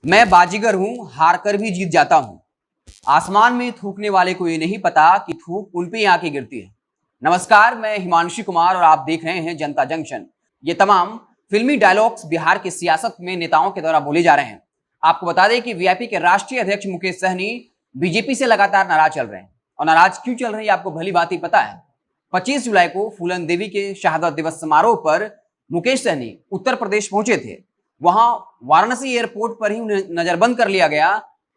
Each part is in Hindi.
मैं बाजीगर हूं, हार कर भी जीत जाता हूं। आसमान में थूकने वाले को ये नहीं पता कि थूक उन पे ही आके गिरती है। नमस्कार, मैं हिमांशु कुमार और आप देख रहे हैं जनता जंक्शन। ये तमाम फिल्मी डायलॉग्स बिहार की सियासत में नेताओं के द्वारा बोले जा रहे हैं। आपको बता दें कि वीआईपी के राष्ट्रीय अध्यक्ष मुकेश सहनी बीजेपी से लगातार नाराज चल रहे हैं। और नाराज क्यों चल रहे हैं आपको भली भांति पता है। 25 जुलाई को फूलन देवी के शहादत दिवस समारोह पर मुकेश सहनी उत्तर प्रदेश पहुंचे थे। वहां वाराणसी एयरपोर्ट पर ही उन्हें नजरबंद कर लिया गया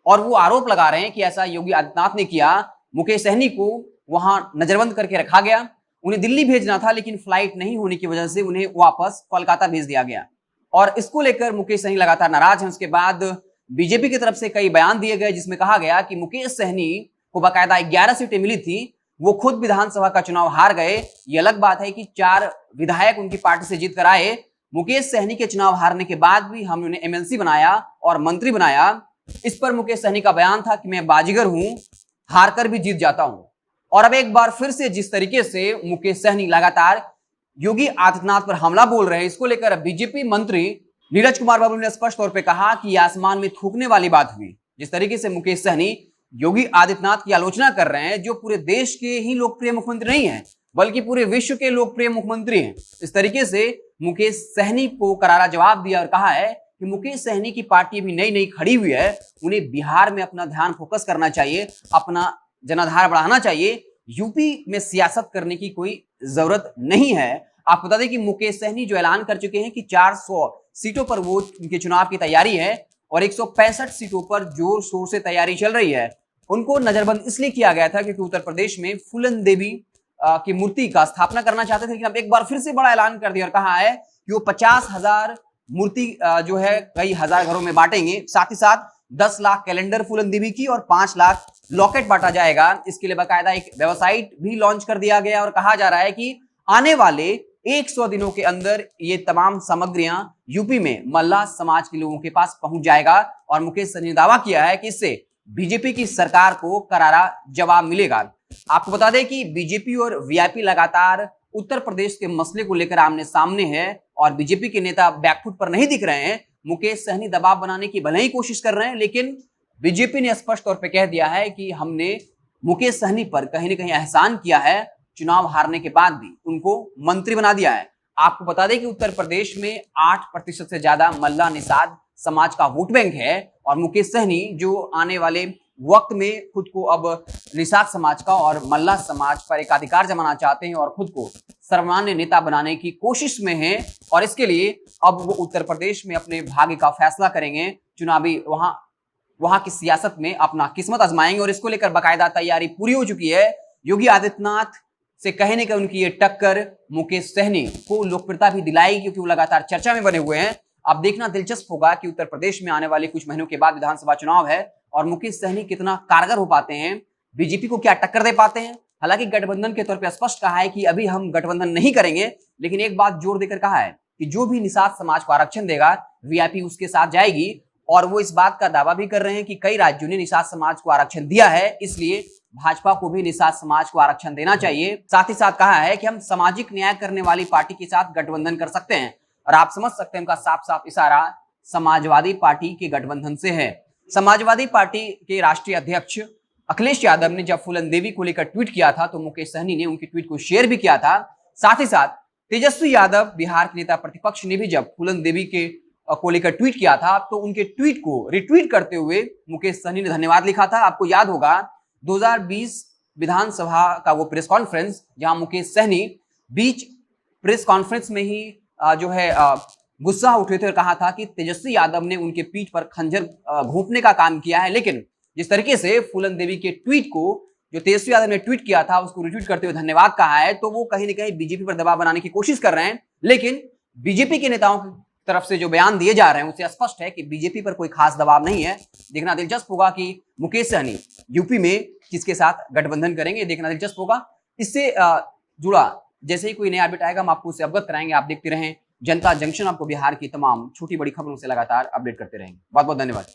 और वो आरोप लगा रहे हैं कि ऐसा योगी आदित्यनाथ ने किया। मुकेश सहनी को वहां नजरबंद करके रखा गया। उन्हें दिल्ली भेजना था, लेकिन फ्लाइट नहीं होने की वजह से उन्हें वापस कोलकाता भेज दिया गया और इसको लेकर मुकेश सहनी लगातार नाराज हैं। उसके बाद बीजेपी की तरफ से कई बयान दिए गए, जिसमें कहा गया कि मुकेश सहनी को बाकायदा 11 सीटें मिली थी, वो खुद विधानसभा का चुनाव हार गए। ये अलग बात है कि 4 विधायक उनकी पार्टी से जीत कर आए। मुकेश सहनी के चुनाव हारने के बाद भी हमने उन्हें एमएलसी बनाया और मंत्री बनाया। इस पर मुकेश सहनी का बयान था कि मैं बाजीगर हूं, हार कर भी जीत जाता हूं। और अब एक बार फिर से जिस तरीके से मुकेश सहनी लगातार योगी आदित्यनाथ पर हमला बोल रहे हैं, इसको लेकर बीजेपी मंत्री नीरज कुमार बाबू ने स्पष्ट तौर पर कहा कि यह आसमान में थूकने वाली बात हुई। जिस तरीके से मुकेश सहनी योगी आदित्यनाथ की आलोचना कर रहे हैं, जो पूरे देश के ही लोकप्रिय मुख्यमंत्री नहीं है बल्कि पूरे विश्व के लोकप्रिय मुख्यमंत्री हैं, इस तरीके से मुकेश सहनी को करारा जवाब दिया और कहा है कि मुकेश सहनी की पार्टी भी नई नई खड़ी हुई है, उन्हें बिहार में अपना ध्यान फोकस करना चाहिए, अपना जनाधार बढ़ाना चाहिए। यूपी में सियासत करने की कोई जरूरत नहीं है। आप बता दें कि मुकेश सहनी जो ऐलान कर चुके हैं कि 400 सीटों पर वो उनके चुनाव की तैयारी है और 165 सीटों पर जोर शोर से तैयारी चल रही है। उनको नजरबंद इसलिए किया गया था क्योंकि उत्तर प्रदेश में फूलन देवी की मूर्ति का स्थापना करना चाहते थे, लेकिन अब एक बार फिर से बड़ा ऐलान कर दिया और कहा है कि वो 50,000 मूर्ति जो है कई हजार घरों में बांटेंगे। साथ ही साथ 10 लाख कैलेंडर फूलन देवी की और 5 लाख लॉकेट बांटा जाएगा। इसके लिए बाकायदा एक वेबसाइट भी लॉन्च कर दिया गया और कहा जा रहा है कि आने वाले 100 दिनों के अंदर ये तमाम सामग्रियां यूपी में मल्लाह समाज के लोगों के पास पहुंच जाएगा। और मुकेश सहनी ने दावा किया है कि इससे बीजेपी की सरकार को करारा जवाब मिलेगा। आपको बता दें कि बीजेपी और वीआईपी लगातार उत्तर प्रदेश के मसले को लेकर आमने सामने है और बीजेपी के नेता बैकफुट पर नहीं दिख रहे हैं। मुकेश सहनी दबाव बनाने की भले ही कोशिश कर रहे हैं, लेकिन बीजेपी ने स्पष्ट तौर पर कह दिया है कि हमने मुकेश सहनी पर कहीं ना कहीं एहसान किया है। चुनाव हारने के बाद भी उनको मंत्री बना दिया है। आपको बता दें कि उत्तर प्रदेश में 8% से ज्यादा मल्लाह निषाद समाज का वोट बैंक है और मुकेश सहनी जो आने वाले वक्त में खुद को अब निषाद समाज का और मल्लाह समाज पर एकाधिकार जमाना चाहते हैं और खुद को सर्वमान्य नेता बनाने की कोशिश में हैं और इसके लिए अब वो उत्तर प्रदेश में अपने भाग्य का फैसला करेंगे। चुनावी वहां की सियासत में अपना किस्मत आजमाएंगे और इसको लेकर बाकायदा तैयारी पूरी हो चुकी है। योगी आदित्यनाथ से कहने का उनकी ये टक्कर मुकेश सहनी को लोकप्रियता भी दिलाएगी, क्योंकि वो लगातार चर्चा में बने हुए हैं। अब देखना दिलचस्प होगा कि उत्तर प्रदेश में आने वाले कुछ महीनों के बाद विधानसभा चुनाव है और मुकेश सहनी कितना कारगर हो पाते हैं, बीजेपी को क्या टक्कर दे पाते हैं। हालांकि गठबंधन के तौर पर स्पष्ट कहा है कि अभी हम गठबंधन नहीं करेंगे, लेकिन एक बात जोर देकर कहा है कि जो भी निषाद समाज को आरक्षण देगा वीआईपी उसके साथ जाएगी। और वो इस बात का दावा भी कर रहे हैं कि कई राज्यों ने निषाद समाज को आरक्षण दिया है, इसलिए भाजपा को भी निषाद समाज को आरक्षण देना चाहिए। साथ ही साथ कहा है कि हम सामाजिक न्याय करने वाली पार्टी के साथ गठबंधन कर सकते हैं और आप समझ सकते हैं उनका साफ साफ इशारा समाजवादी पार्टी के गठबंधन से है। समाजवादी पार्टी के राष्ट्रीय अध्यक्ष अखिलेश यादव ने जब फूलन देवी को लेकर ट्वीट किया था तो मुकेश सहनी ने उनकी ट्वीट को शेयर भी किया था। साथ ही साथ तेजस्वी यादव बिहार के नेता प्रतिपक्ष ने भी जब फूलन देवी को लेकर ट्वीट किया था तो उनके ट्वीट को रिट्वीट करते हुए मुकेश सहनी ने धन्यवाद लिखा था। आपको याद होगा 2020 विधानसभा का वो प्रेस कॉन्फ्रेंस जहां मुकेश सहनी बीच प्रेस कॉन्फ्रेंस में ही जो है गुस्सा उठे थे और कहा था कि तेजस्वी यादव ने उनके पीठ पर खंजर घोंपने का काम किया है। लेकिन जिस तरीके से फूलन देवी के ट्वीट को जो तेजस्वी यादव ने ट्वीट किया था उसको रिट्वीट करते हुए धन्यवाद कहा है, तो वो कहीं ना कहीं बीजेपी पर दबाव बनाने की कोशिश कर रहे हैं। लेकिन बीजेपी के नेताओं की तरफ से जो बयान दिए जा रहे हैं उससे स्पष्ट है कि बीजेपी पर कोई खास दबाव नहीं है। देखना दिलचस्प होगा कि मुकेश सहनी यूपी में किसके साथ गठबंधन करेंगे, देखना दिलचस्प होगा। इससे जुड़ा जैसे ही कोई नया अपडेट आएगा हम आपको उससे अवगत कराएंगे। आप देखते रहें जनता जंक्शन, आपको बिहार की तमाम छोटी बड़ी खबरों से लगातार अपडेट करते रहेंगे। बहुत बहुत धन्यवाद।